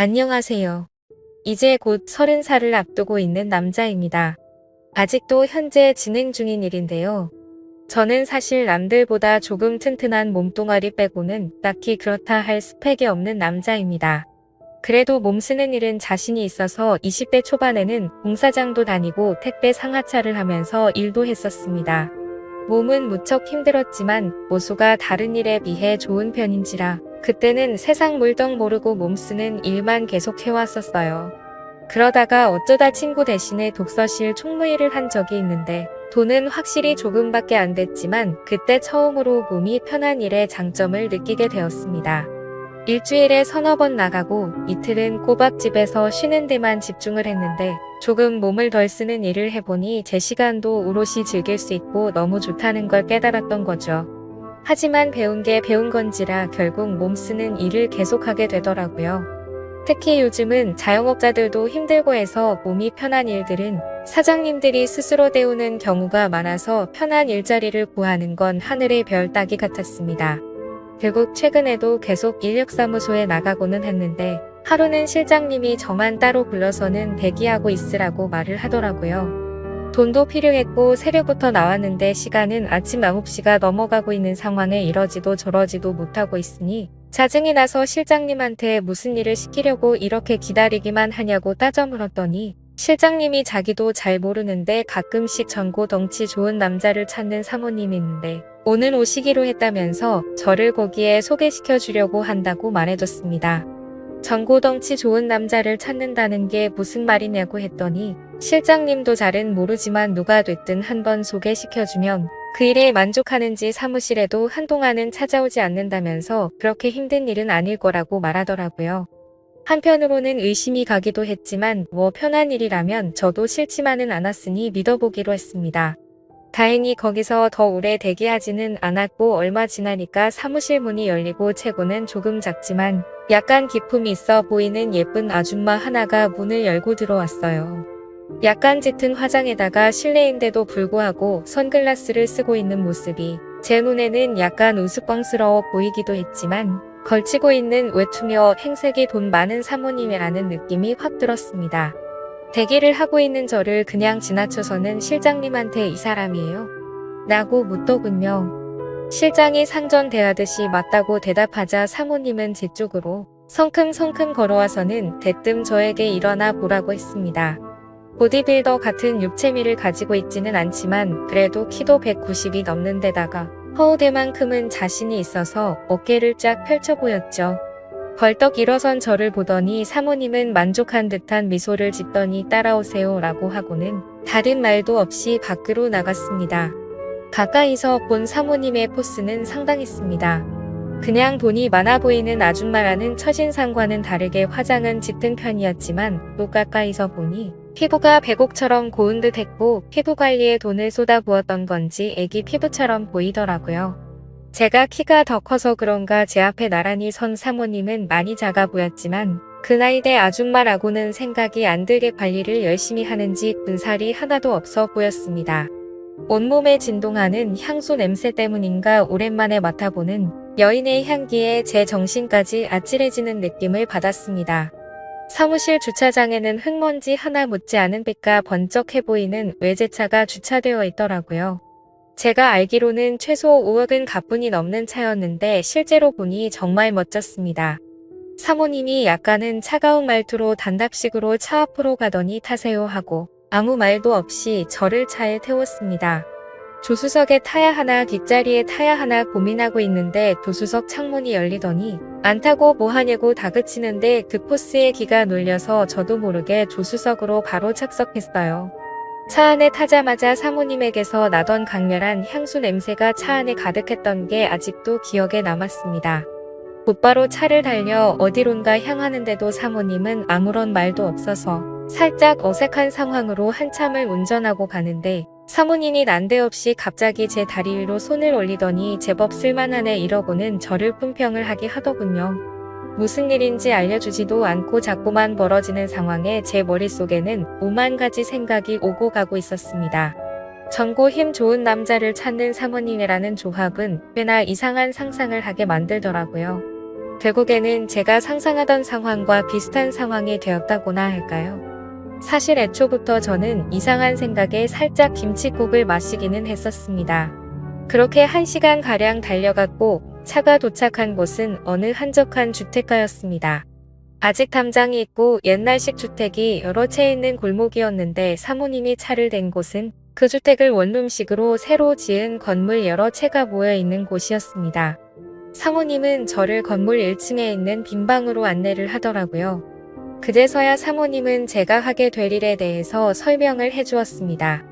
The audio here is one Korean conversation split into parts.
안녕하세요. 이제 곧 30살을 앞두고 있는 남자입니다. 아직도 현재 진행 중인 일인데요. 저는 사실 남들보다 조금 튼튼한 몸뚱아리 빼고는 딱히 그렇다 할 스펙이 없는 남자입니다. 그래도 몸 쓰는 일은 자신이 있어서 20대 초반에는 공사장도 다니고 택배 상하차를 하면서 일도 했었습니다. 몸은 무척 힘들었지만 모수가 다른 일에 비해 좋은 편인지라 그때는 세상 물떡 모르고 몸 쓰는 일만 계속 해왔었어요. 그러다가 어쩌다 친구 대신에 독서실 총무일을 한 적이 있는데 돈은 확실히 조금밖에 안 됐지만 그때 처음으로 몸이 편한 일의 장점을 느끼게 되었습니다. 일주일에 서너 번 나가고 이틀은 꼬박 집에서 쉬는 데만 집중을 했는데 조금 몸을 덜 쓰는 일을 해보니 제 시간도 오롯이 즐길 수 있고 너무 좋다는 걸 깨달았던 거죠. 하지만 배운 게 배운 건지라 결국 몸 쓰는 일을 계속하게 되더라고요. 특히 요즘은 자영업자들도 힘들고 해서 몸이 편한 일들은 사장님들이 스스로 때우는 경우가 많아서 편한 일자리를 구하는 건 하늘의 별 따기 같았습니다. 결국 최근에도 계속 인력사무소에 나가고는 했는데 하루는 실장님이 저만 따로 불러서는 대기하고 있으라고 말을 하더라고요. 돈도 필요했고 새벽부터 나왔는데 시간은 아침 9시가 넘어가고 있는 상황에 이러지도 저러지도 못하고 있으니 짜증이 나서 실장님한테 무슨 일을 시키려고 이렇게 기다리기만 하냐고 따져 물었더니 실장님이 자기도 잘 모르는데 가끔씩 젊고 덩치 좋은 남자를 찾는 사모님이 있는데 오늘 오시기로 했다면서 저를 거기에 소개시켜 주려고 한다고 말해줬습니다. 젊고 덩치 좋은 남자를 찾는다는 게 무슨 말이냐고 했더니 실장님도 잘은 모르지만 누가 됐든 한번 소개시켜주면 그 일에 만족하는지 사무실에도 한동안은 찾아오지 않는다면서 그렇게 힘든 일은 아닐 거라고 말하더라고요. 한편으로는 의심이 가기도 했지만 뭐 편한 일이라면 저도 싫지만은 않았으니 믿어보기로 했습니다. 다행히 거기서 더 오래 대기하지는 않았고 얼마 지나니까 사무실 문이 열리고 체구는 조금 작지만 약간 기품이 있어 보이는 예쁜 아줌마 하나가 문을 열고 들어왔어요. 약간 짙은 화장에다가 실내인데도 불구하고 선글라스를 쓰고 있는 모습이 제 눈에는 약간 우스꽝스러워 보이기도 했지만 걸치고 있는 외투며 행색이 돈 많은 사모님이라는 느낌이 확 들었습니다. 대기를 하고 있는 저를 그냥 지나쳐서는 실장님한테 이 사람이에요? 라고 묻더군요. 실장이 상전대하듯이 맞다고 대답하자 사모님은 제 쪽으로 성큼성큼 걸어와서는 대뜸 저에게 일어나 보라고 했습니다. 보디빌더 같은 육체미를 가지고 있지는 않지만 그래도 키도 190이 넘는 데다가 허우대만큼은 자신이 있어서 어깨를 쫙 펼쳐 보였죠. 벌떡 일어선 저를 보더니 사모님은 만족한 듯한 미소를 짓더니 따라오세요 라고 하고는 다른 말도 없이 밖으로 나갔습니다. 가까이서 본 사모님의 포스는 상당했습니다. 그냥 돈이 많아 보이는 아줌마라는 첫인상과는 다르게 화장은 짙은 편이었지만 또 가까이서 보니 피부가 백옥처럼 고운 듯 했고 피부 관리에 돈을 쏟아부었던 건지 애기 피부처럼 보이더라고요. 제가 키가 더 커서 그런가 제 앞에 나란히 선 사모님은 많이 작아 보였지만 그 나이대 아줌마라고는 생각이 안 들게 관리를 열심히 하는지 군살이 하나도 없어 보였습니다. 온몸에 진동하는 향수 냄새 때문인가 오랜만에 맡아보는 여인의 향기에 제 정신까지 아찔해지는 느낌을 받았습니다. 사무실 주차장에는 흙먼지 하나 묻지 않은 빛과 번쩍해 보이는 외제차가 주차되어 있더라고요. 제가 알기로는 최소 5억은 가뿐히 넘는 차였는데 실제로 보니 정말 멋졌습니다. 사모님이 약간은 차가운 말투로 단답식으로 차 앞으로 가더니 타세요 하고 아무 말도 없이 저를 차에 태웠습니다. 조수석에 타야 하나 뒷자리에 타야 하나 고민하고 있는데 조수석 창문이 열리더니 안 타고 뭐 하냐고 다그치는데 그 포스에 기가 눌려서 저도 모르게 조수석으로 바로 착석했어요. 차 안에 타자마자 사모님에게서 나던 강렬한 향수 냄새가 차 안에 가득했던 게 아직도 기억에 남았습니다. 곧바로 차를 달려 어디론가 향하는데도 사모님은 아무런 말도 없어서 살짝 어색한 상황으로 한참을 운전하고 가는데 사모님이 난데없이 갑자기 제 다리 위로 손을 올리더니 제법 쓸만하네 이러고는 저를 품평을 하게 하더군요. 무슨 일인지 알려주지도 않고 자꾸만 벌어지는 상황에 제 머릿속에는 오만 가지 생각이 오고 가고 있었습니다. 젊고 힘 좋은 남자를 찾는 사모님이라는 조합은 꽤나 이상한 상상을 하게 만들더라고요. 결국에는 제가 상상하던 상황과 비슷한 상황이 되었다고나 할까요? 사실 애초부터 저는 이상한 생각에 살짝 김칫국을 마시기는 했었습니다. 그렇게 1시간가량 달려갔고 차가 도착한 곳은 어느 한적한 주택가였습니다. 아직 담장이 있고 옛날식 주택이 여러 채 있는 골목이었는데 사모님이 차를 댄 곳은 그 주택을 원룸식으로 새로 지은 건물 여러 채가 모여 있는 곳이었습니다. 사모님은 저를 건물 1층에 있는 빈 방으로 안내를 하더라고요. 그제서야 사모님은 제가 하게 될 일에 대해서 설명을 해주었습니다.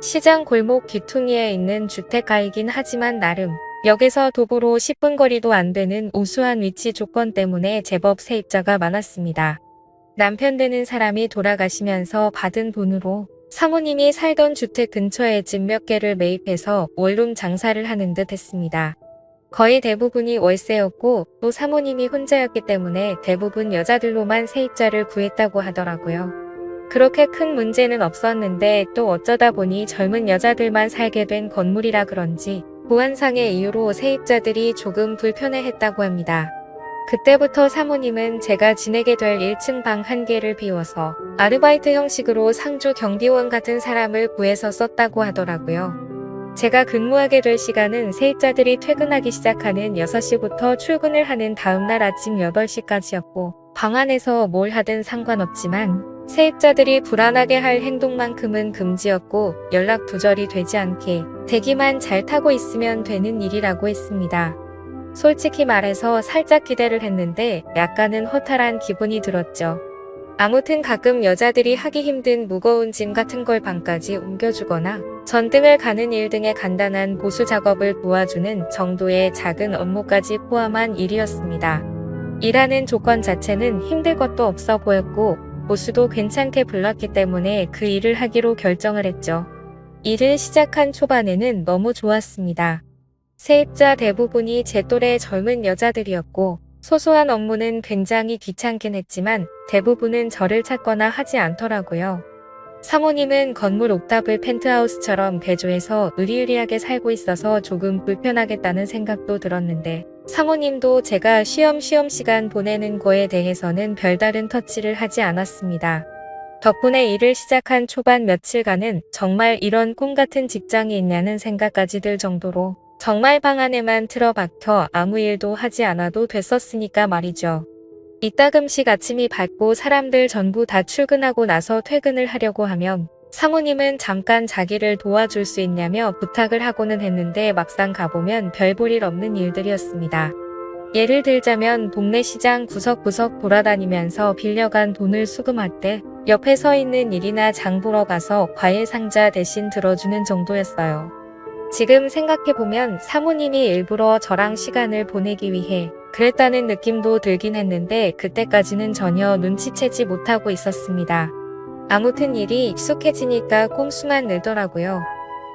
시장 골목 귀퉁이에 있는 주택가이긴 하지만 나름 역에서 도보로 10분 거리도 안 되는 우수한 위치 조건 때문에 제법 세입자가 많았습니다. 남편 되는 사람이 돌아가시면서 받은 돈으로 사모님이 살던 주택 근처에 집 몇 개를 매입해서 원룸 장사를 하는 듯 했습니다. 거의 대부분이 월세였고 또 사모님이 혼자였기 때문에 대부분 여자들로만 세입자를 구했다고 하더라고요. 그렇게 큰 문제는 없었는데 또 어쩌다 보니 젊은 여자들만 살게 된 건물이라 그런지 보안상의 이유로 세입자들이 조금 불편해했다고 합니다. 그때부터 사모님은 제가 지내게 될 1층 방 1개를 비워서 아르바이트 형식으로 상주 경비원 같은 사람을 구해서 썼다고 하더라고요. 제가 근무하게 될 시간은 세입자들이 퇴근하기 시작하는 6시부터 출근을 하는 다음날 아침 8시까지였고 방 안에서 뭘 하든 상관없지만 세입자들이 불안하게 할 행동만큼은 금지였고 연락 두절이 되지 않게 대기만 잘 타고 있으면 되는 일이라고 했습니다. 솔직히 말해서 살짝 기대를 했는데 약간은 허탈한 기분이 들었죠. 아무튼 가끔 여자들이 하기 힘든 무거운 짐 같은 걸 방까지 옮겨주거나 전등을 가는 일 등의 간단한 보수 작업을 도와주는 정도의 작은 업무까지 포함한 일이었습니다. 일하는 조건 자체는 힘들 것도 없어 보였고 보수도 괜찮게 불렀기 때문에 그 일을 하기로 결정을 했죠. 일을 시작한 초반에는 너무 좋았습니다. 세입자 대부분이 제 또래의 젊은 여자들이었고 소소한 업무는 굉장히 귀찮긴 했지만 대부분은 저를 찾거나 하지 않더라고요. 사모님은 건물 옥탑을 펜트하우스처럼 개조해서 으리으리하게 살고 있어서 조금 불편하겠다는 생각도 들었는데 사모님도 제가 쉬엄쉬엄 시간 보내는 거에 대해서는 별다른 터치를 하지 않았습니다. 덕분에 일을 시작한 초반 며칠간은 정말 이런 꿈같은 직장이 있냐는 생각까지 들 정도로 정말 방 안에만 틀어박혀 아무 일도 하지 않아도 됐었으니까 말이죠. 이따금씩 아침이 밝고 사람들 전부 다 출근하고 나서 퇴근을 하려고 하면 사모님은 잠깐 자기를 도와줄 수 있냐며 부탁을 하고는 했는데 막상 가보면 별 볼 일 없는 일들이었습니다. 예를 들자면 동네 시장 구석구석 돌아다니면서 빌려간 돈을 수금할 때 옆에 서 있는 일이나 장 보러 가서 과일 상자 대신 들어주는 정도였어요. 지금 생각해보면 사모님이 일부러 저랑 시간을 보내기 위해 그랬다는 느낌도 들긴 했는데 그때까지는 전혀 눈치채지 못하고 있었습니다. 아무튼 일이 익숙해지니까 꼼수만 늘더라고요.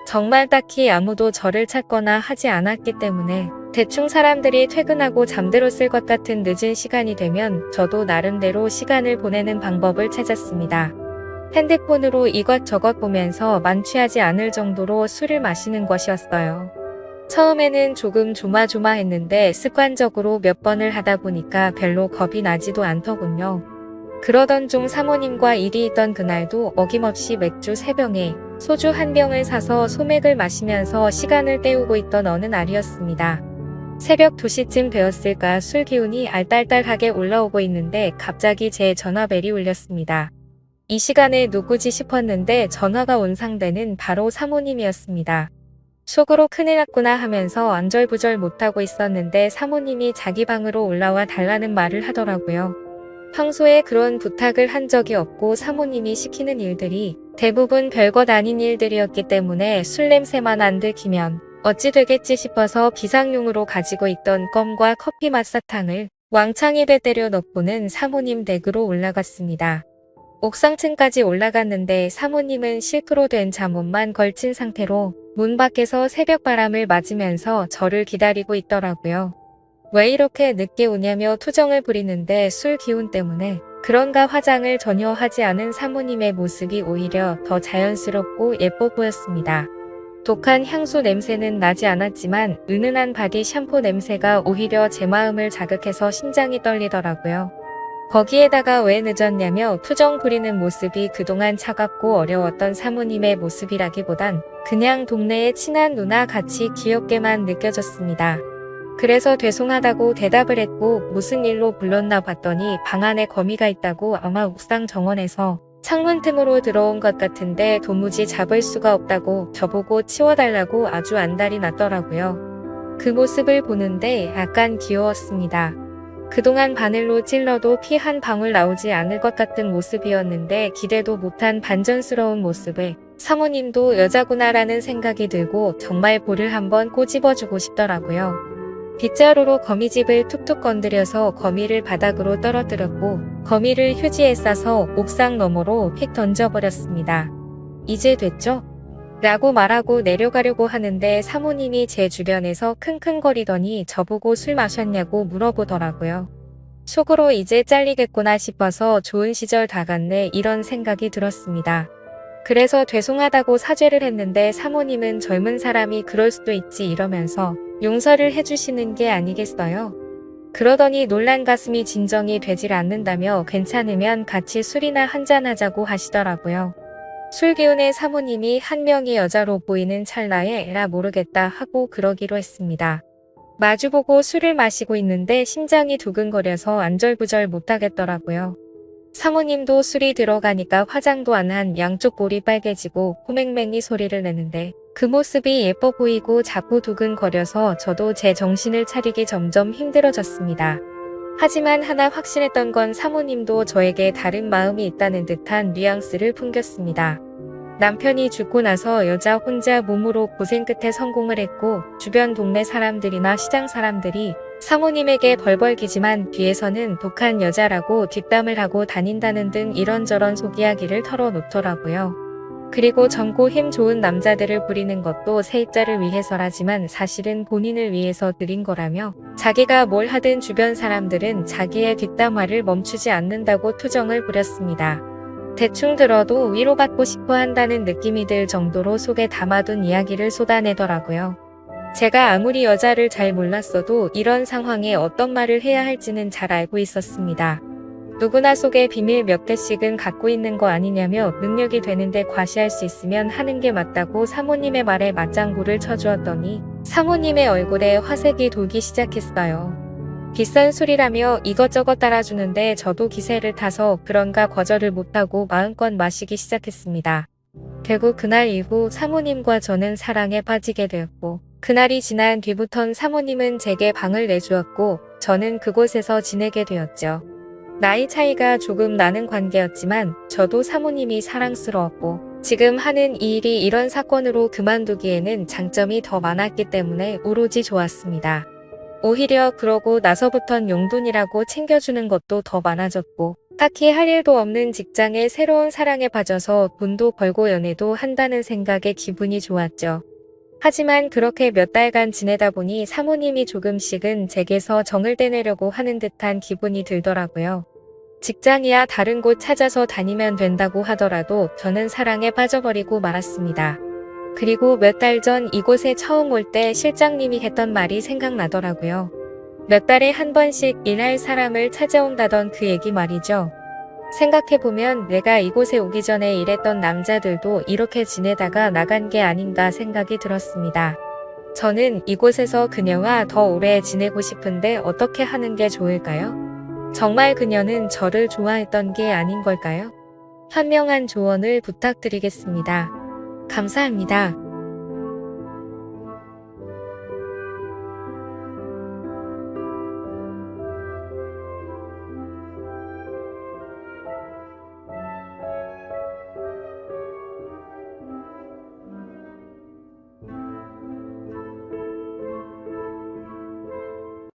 정말 딱히 아무도 저를 찾거나 하지 않았기 때문에 대충 사람들이 퇴근하고 잠들었을 것 같은 늦은 시간이 되면 저도 나름대로 시간을 보내는 방법을 찾았습니다. 핸드폰으로 이것저것 보면서 만취하지 않을 정도로 술을 마시는 것이었어요. 처음에는 조금 조마조마했는데 습관적으로 몇 번을 하다 보니까 별로 겁이 나지도 않더군요. 그러던 중 사모님과 일이 있던 그날도 어김없이 맥주 3병에 소주 1병을 사서 소맥을 마시면서 시간을 때우고 있던 어느 날이었습니다. 새벽 2시쯤 되었을까 술 기운이 알딸딸하게 올라오고 있는데 갑자기 제 전화벨이 울렸습니다. 이 시간에 누구지 싶었는데 전화가 온 상대는 바로 사모님이었습니다. 속으로 큰일 났구나 하면서 안절부절 못하고 있었는데 사모님이 자기 방으로 올라와 달라는 말을 하더라고요. 평소에 그런 부탁을 한 적이 없고 사모님이 시키는 일들이 대부분 별것 아닌 일들이었기 때문에 술 냄새만 안 들키면 어찌 되겠지 싶어서 비상용으로 가지고 있던 껌과 커피 맛사탕을 왕창 입에 때려 넣고는 사모님 댁으로 올라갔습니다. 옥상층까지 올라갔는데 사모님은 실크로 된 잠옷만 걸친 상태로 문 밖에서 새벽바람을 맞으면서 저를 기다리고 있더라고요. 왜 이렇게 늦게 오냐며 투정을 부리는데 술 기운 때문에 그런가 화장을 전혀 하지 않은 사모님의 모습이 오히려 더 자연스럽고 예뻐 보였습니다. 독한 향수 냄새는 나지 않았지만 은은한 바디 샴푸 냄새가 오히려 제 마음을 자극해서 심장이 떨리더라고요. 거기에다가 왜 늦었냐며 투정 부리는 모습이 그동안 차갑고 어려웠던 사모님의 모습이라기보단 그냥 동네의 친한 누나 같이 귀엽게만 느껴졌습니다. 그래서 죄송하다고 대답을 했고 무슨 일로 불렀나 봤더니 방 안에 거미가 있다고 아마 옥상 정원에서 창문 틈으로 들어온 것 같은데 도무지 잡을 수가 없다고 저보고 치워달라고 아주 안달이 났더라고요. 그 모습을 보는데 약간 귀여웠습니다. 그동안 바늘로 찔러도 피 한 방울 나오지 않을 것 같은 모습이었는데 기대도 못한 반전스러운 모습에 사모님도 여자구나라는 생각이 들고 정말 볼을 한번 꼬집어주고 싶더라고요. 빗자루로 거미집을 툭툭 건드려서 거미를 바닥으로 떨어뜨렸고 거미를 휴지에 싸서 옥상 너머로 휙 던져버렸습니다. 이제 됐죠? 라고 말하고 내려가려고 하는데 사모님이 제 주변에서 킁킁거리더니 저보고 술 마셨냐고 물어보더라고요. 속으로 이제 잘리겠구나 싶어서 좋은 시절 다 갔네 이런 생각이 들었습니다. 그래서 죄송하다고 사죄를 했는데 사모님은 젊은 사람이 그럴 수도 있지 이러면서 용서를 해주시는 게 아니겠어요? 그러더니 놀란 가슴이 진정이 되질 않는다며 괜찮으면 같이 술이나 한잔하자고 하시더라고요. 술 기운의 사모님이 한 명이 여자로 보이는 찰나에 에라 모르겠다 하고 그러기로 했습니다. 마주보고 술을 마시고 있는데 심장이 두근거려서 안절부절 못하겠더라고요. 사모님도 술이 들어가니까 화장도 안 한 양쪽 볼이 빨개지고 호맹맹이 소리를 내는데 그 모습이 예뻐 보이고 자꾸 두근거려서 저도 제 정신을 차리기 점점 힘들어졌습니다. 하지만 하나 확신했던 건 사모님도 저에게 다른 마음이 있다는 듯한 뉘앙스를 풍겼습니다. 남편이 죽고 나서 여자 혼자 몸으로 고생 끝에 성공을 했고 주변 동네 사람들이나 시장 사람들이 사모님에게 벌벌기지만 뒤에서는 독한 여자라고 뒷담을 하고 다닌다는 등 이런저런 속이야기를 털어놓더라고요. 그리고 젊고 힘 좋은 남자들을 부리는 것도 세입자를 위해서라지만 사실은 본인을 위해서 들인 거라며 자기가 뭘 하든 주변 사람들은 자기의 뒷담화를 멈추지 않는다고 투정을 부렸습니다. 대충 들어도 위로받고 싶어 한다는 느낌이 들 정도로 속에 담아둔 이야기를 쏟아내더라고요. 제가 아무리 여자를 잘 몰랐어도 이런 상황에 어떤 말을 해야 할지는 잘 알고 있었습니다. 누구나 속에 비밀 몇 개씩은 갖고 있는 거 아니냐며 능력이 되는데 과시할 수 있으면 하는 게 맞다고 사모님의 말에 맞장구를 쳐주었더니 사모님의 얼굴에 화색이 돌기 시작했어요. 비싼 술이라며 이것저것 따라주는데 저도 기세를 타서 그런가 거절을 못하고 마음껏 마시기 시작했습니다. 결국 그날 이후 사모님과 저는 사랑에 빠지게 되었고 그날이 지난 뒤부턴 사모님은 제게 방을 내주었고 저는 그곳에서 지내게 되었죠. 나이 차이가 조금 나는 관계였지만 저도 사모님이 사랑스러웠고 지금 하는 이 일이 이런 사건으로 그만두기에는 장점이 더 많았기 때문에 오로지 좋았습니다. 오히려 그러고 나서부턴 용돈이라고 챙겨주는 것도 더 많아졌고 딱히 할 일도 없는 직장에 새로운 사랑에 빠져서 돈도 벌고 연애도 한다는 생각에 기분이 좋았죠. 하지만 그렇게 몇 달간 지내다 보니 사모님이 조금씩은 제게서 정을 떼내려고 하는 듯한 기분이 들더라고요. 직장이야 다른 곳 찾아서 다니면 된다고 하더라도 저는 사랑에 빠져버리고 말았습니다. 그리고 몇 달 전 이곳에 처음 올 때 실장님이 했던 말이 생각나더라고요. 몇 달에 한 번씩 일할 사람을 찾아온다던 그 얘기 말이죠. 생각해보면 내가 이곳에 오기 전에 일했던 남자들도 이렇게 지내다가 나간 게 아닌가 생각이 들었습니다. 저는 이곳에서 그녀와 더 오래 지내고 싶은데 어떻게 하는 게 좋을까요? 정말 그녀는 저를 좋아했던 게 아닌 걸까요? 현명한 조언을 부탁드리겠습니다. 감사합니다.